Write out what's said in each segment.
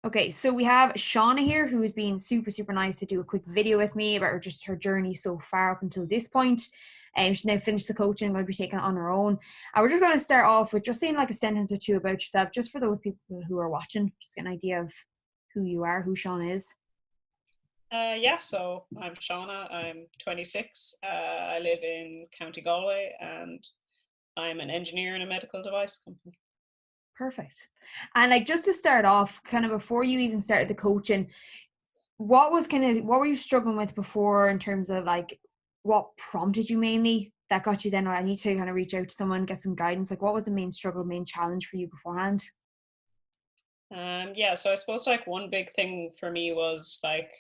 Okay, so we have Shauna here who's been super, super nice to do a quick video with me about just her journey so far up until this point. She's now finished the coaching and going to be taking it on her own. And we're just going to start off with just saying like a sentence or two about yourself, just for those people who are watching, just get an idea of who you are, who Shauna is. Yeah, so I'm Shauna. I'm 26. I live in County Galway, and I'm an engineer in a medical device company. Perfect. And like just to start off, kind of before you even started the coaching, what were you struggling with before in terms of like what prompted you mainly that got you then, I need to kind of reach out to someone, get some guidance? Like what was the main struggle, main challenge for you beforehand? Yeah, so I suppose like one big thing for me was like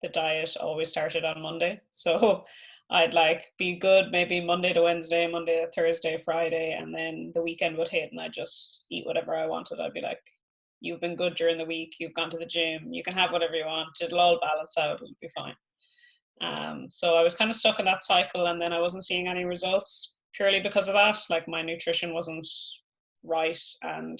the diet always started on Monday. So I'd like be good maybe Monday to Wednesday, Monday to Thursday, Friday, and then the weekend would hit and I'd just eat whatever I wanted. I'd be like, you've been good during the week, you've gone to the gym, you can have whatever you want, it'll all balance out, it'll be fine. So I was kind of stuck in that cycle, and then I wasn't seeing any results purely because of that. Like my nutrition wasn't right, and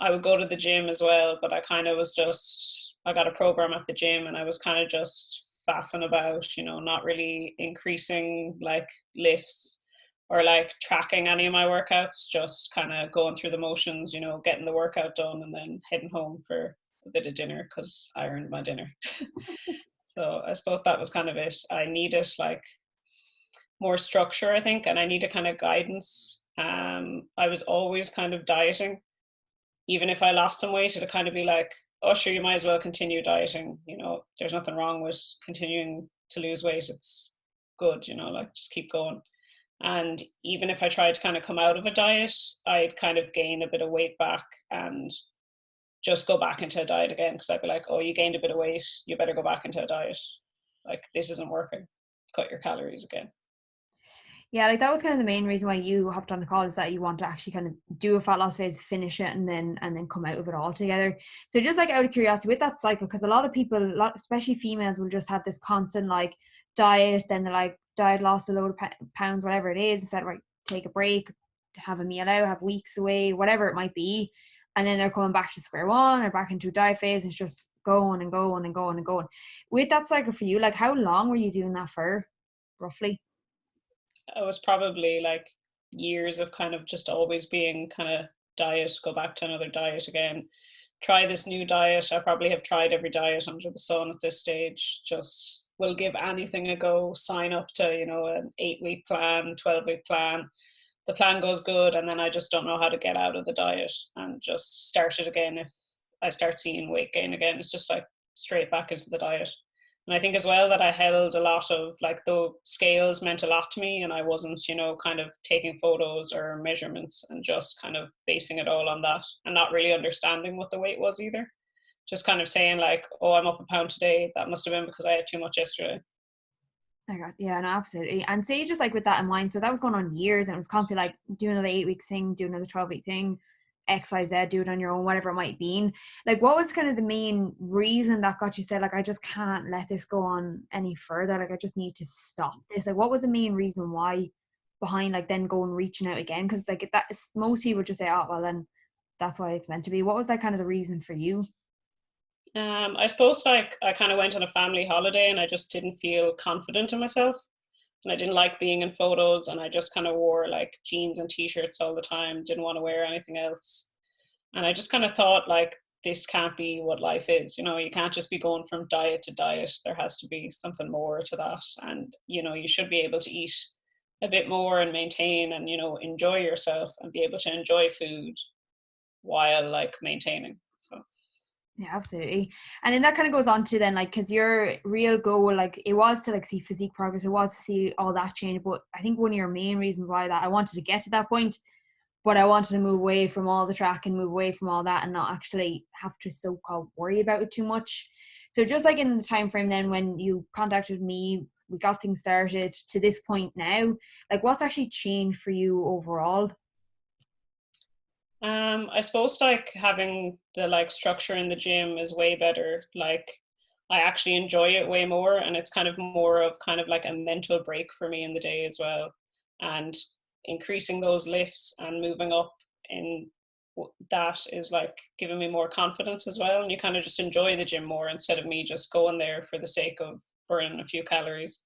I would go to the gym as well, but I kind of was just, I got a program at the gym and I was kind of just faffing about, not really increasing like lifts or like tracking any of my workouts, just kind of going through the motions, getting the workout done and then heading home for a bit of dinner because I earned my dinner. So I suppose that was kind of it. I needed like more structure, I think, and I needed kind of guidance. I was always kind of dieting. Even if I lost some weight, it'd kind of be like, oh, sure, you might as well continue dieting. There's nothing wrong with continuing to lose weight. It's good, like just keep going. And even if I tried to kind of come out of a diet, I'd kind of gain a bit of weight back and just go back into a diet again because I'd be like, oh, you gained a bit of weight, you better go back into a diet. Like, this isn't working. Cut your calories again. Yeah, like that was kind of the main reason why you hopped on the call, is that you want to actually kind of do a fat loss phase, finish it, and then come out of it all together. So just like out of curiosity with that cycle, because a lot of people, especially females, will just have this constant like diet, then they're like diet, lost a load of pounds, whatever it is, instead of like take a break, have a meal out, have weeks away, whatever it might be, and then they're coming back to square one, they're back into a diet phase, and it's just going and going and going and going. With that cycle for you, like how long were you doing that for, roughly? It was probably like years of kind of just always being kind of diet, go back to another diet again, try this new diet. I probably have tried every diet under the sun at this stage. Just will give anything a go, sign up to, an 8-week plan, 12-week plan. The plan goes good, and then I just don't know how to get out of the diet and just start it again. If I start seeing weight gain again, it's just like straight back into the diet. And I think as well that I held a lot of like the scales meant a lot to me, and I wasn't, kind of taking photos or measurements and just kind of basing it all on that and not really understanding what the weight was either. Just kind of saying like, oh, I'm up a pound today. That must have been because I had too much yesterday. I got, yeah, no, absolutely. And say just like with that in mind, so that was going on years, and it was constantly like do another 8 week thing, do another 12 week thing, XYZ, do it on your own, whatever it might be. Like what was kind of the main reason that got you said like I just can't let this go on any further, like I just need to stop this? Like what was the main reason why behind like then going reaching out again? Because like that is, most people just say, oh well, then that's why it's meant to be. What was that kind of the reason for you? I suppose like I kind of went on a family holiday and I just didn't feel confident in myself. And I didn't like being in photos, and I just kind of wore like jeans and t-shirts all the time, didn't want to wear anything else. And I just kind of thought like this can't be what life is. You can't just be going from diet to diet. There has to be something more to that. And, you should be able to eat a bit more and maintain and, enjoy yourself and be able to enjoy food while like maintaining. So Yeah, absolutely. And then that kind of goes on to then like, because your real goal, like it was to like see physique progress, it was to see all that change. But I think one of your main reasons why that I wanted to get to that point, but I wanted to move away from all the track and move away from all that and not actually have to so-called worry about it too much. So just like in the time frame then when you contacted me, we got things started to this point now, like what's actually changed for you overall? I suppose like having the like structure in the gym is way better. Like I actually enjoy it way more, and it's kind of more of kind of like a mental break for me in the day as well. And increasing those lifts and moving up in that is like giving me more confidence as well, and you kind of just enjoy the gym more instead of me just going there for the sake of burning a few calories.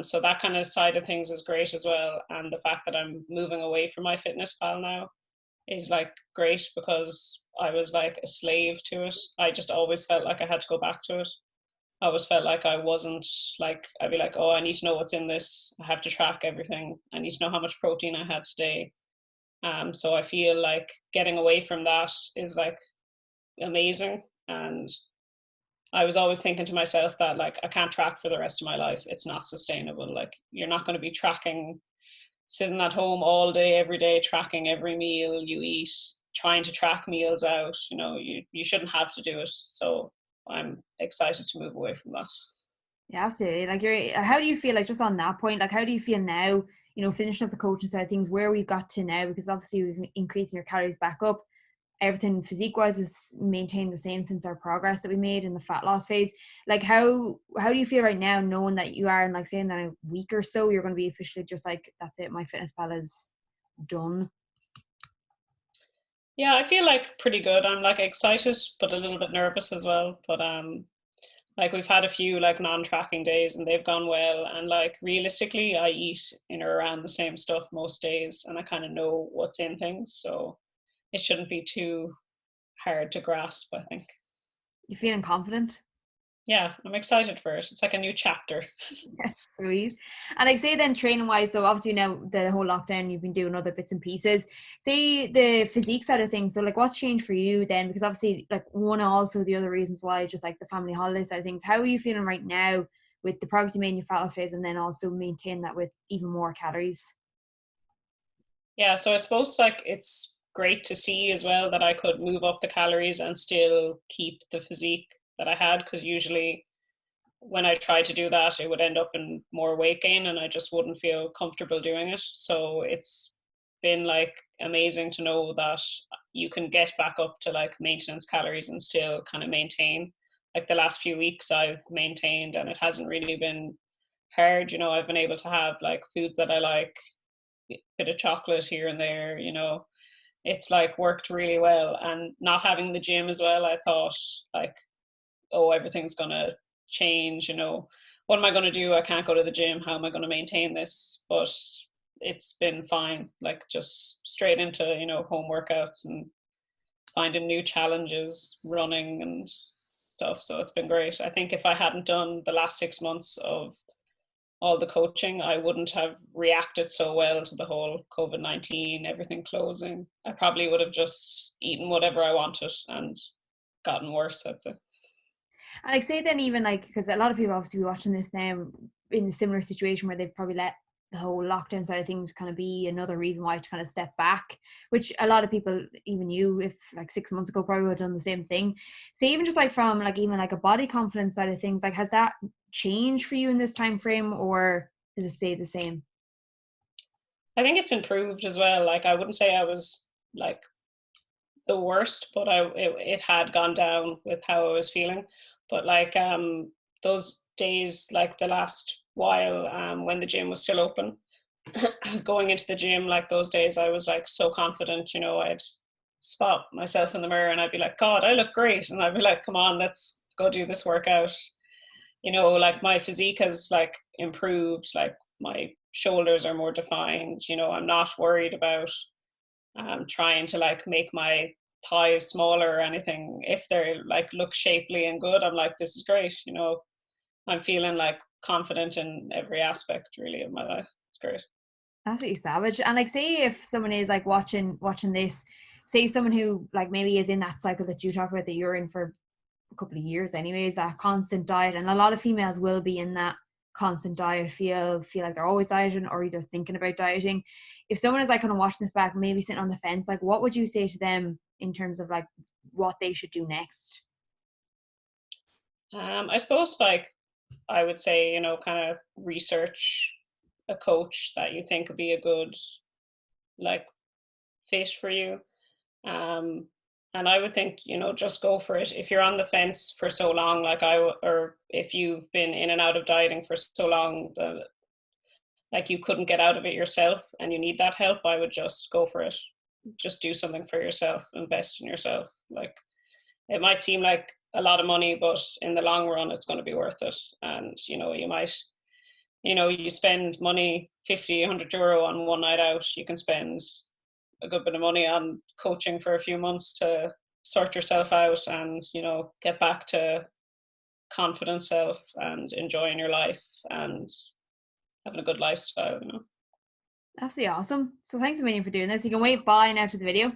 So that kind of side of things is great as well, and the fact that I'm moving away from my fitness pal now is like great, because I was like a slave to it. I just always felt like I had to go back to it. I always felt like I wasn't, like, I'd be like, oh, I need to know what's in this. I have to track everything. I need to know how much protein I had today. So I feel like getting away from that is like amazing. And I was always thinking to myself that like I can't track for the rest of my life. It's not sustainable. Like you're not going to be tracking, sitting at home all day, every day, tracking every meal you eat, trying to track meals out. You know, you shouldn't have to do it. So I'm excited to move away from that. Yeah, absolutely. Like, how do you feel, like, just on that point, like, how do you feel now, finishing up the coaching side of things, where we've got to now? Because obviously we've increasing your calories back up. Everything physique wise is maintained the same since our progress that we made in the fat loss phase. Like, how do you feel right now, knowing that you are in, like, saying that a week or so you're going to be officially just like, that's it, my fitness pal is done? Yeah, I feel like pretty good. I'm like excited, but a little bit nervous as well. But like we've had a few like non-tracking days and they've gone well. And like realistically, I eat in or around the same stuff most days, and I kind of know what's in things, so it shouldn't be too hard to grasp, I think. You feeling confident? Yeah, I'm excited for it. It's like a new chapter. Yes, sweet. And like, say then training wise, so obviously now the whole lockdown, you've been doing other bits and pieces. Say the physique side of things. So like, what's changed for you then? Because obviously, like, one also the other reasons why, just like the family holiday side of things. How are you feeling right now with the progress you made in your fat loss phase, and then also maintain that with even more calories? Yeah, so I suppose like it's great to see as well that I could move up the calories and still keep the physique that I had, because usually when I tried to do that, it would end up in more weight gain and I just wouldn't feel comfortable doing it. So it's been like amazing to know that you can get back up to like maintenance calories and still kind of maintain. Like the last few weeks I've maintained and it hasn't really been hard. You know, I've been able to have like foods that I like, a bit of chocolate here and there, you know. It's like worked really well. And not having the gym as well, I thought like, oh, everything's gonna change, you know, what am I gonna do? I can't go to the gym. How am I gonna maintain this? But it's been fine, like just straight into, you know, home workouts and finding new challenges, running and stuff. So it's been great. I think if I hadn't done the last 6 months of all the coaching, I wouldn't have reacted so well to the whole COVID-19, everything closing. I probably would have just eaten whatever I wanted and gotten worse, I'd say. And like, say then, even like, because a lot of people obviously be watching this now in a similar situation where they've probably let the whole lockdown side of things kind of be another reason why to kind of step back, which a lot of people, even you, if like 6 months ago, probably would have done the same thing. So even just like from like even like a body confidence side of things, like, has that changed for you in this time frame, or does it stay the same? I think it's improved as well. Like I wouldn't say I was like the worst, but it had gone down with how I was feeling. But like those days, like the last while, when the gym was still open, going into the gym, like those days, I was like so confident. You know, I'd spot myself in the mirror and I'd be like, God, I look great, and I'd be like, come on, let's go do this workout. You know, like my physique has like improved. Like my shoulders are more defined. You know, I'm not worried about trying to like make my thighs smaller or anything. If they're like look shapely and good, I'm like, this is great. You know, I'm feeling like confident in every aspect really of my life. It's great. Absolutely savage. And like, say if someone is like watching this, say someone who like maybe is in that cycle that you talk about that you're in for a couple of years anyways, that constant diet, and a lot of females will be in that constant diet, feel like they're always dieting or either thinking about dieting. If someone is like kind of watching this back, maybe sitting on the fence, like, what would you say to them in terms of like what they should do next? I suppose like I would say, you know, kind of research a coach that you think would be a good like fit for you. Um, and I would think, you know, just go for it. If you're on the fence for so long, like or if you've been in and out of dieting for so long, like you couldn't get out of it yourself and you need that help, I would just go for it. just do something for yourself, invest in yourself. Like, it might seem like a lot of money, but in the long run, it's going to be worth it. And, you know, you might, you know, you spend money, 50, €100 on one night out, you can spend a good bit of money on coaching for a few months to sort yourself out and, you know, get back to confident self and enjoying your life and having a good lifestyle, you know. Absolutely awesome. So thanks a million for doing this. You can wave bye now to the video.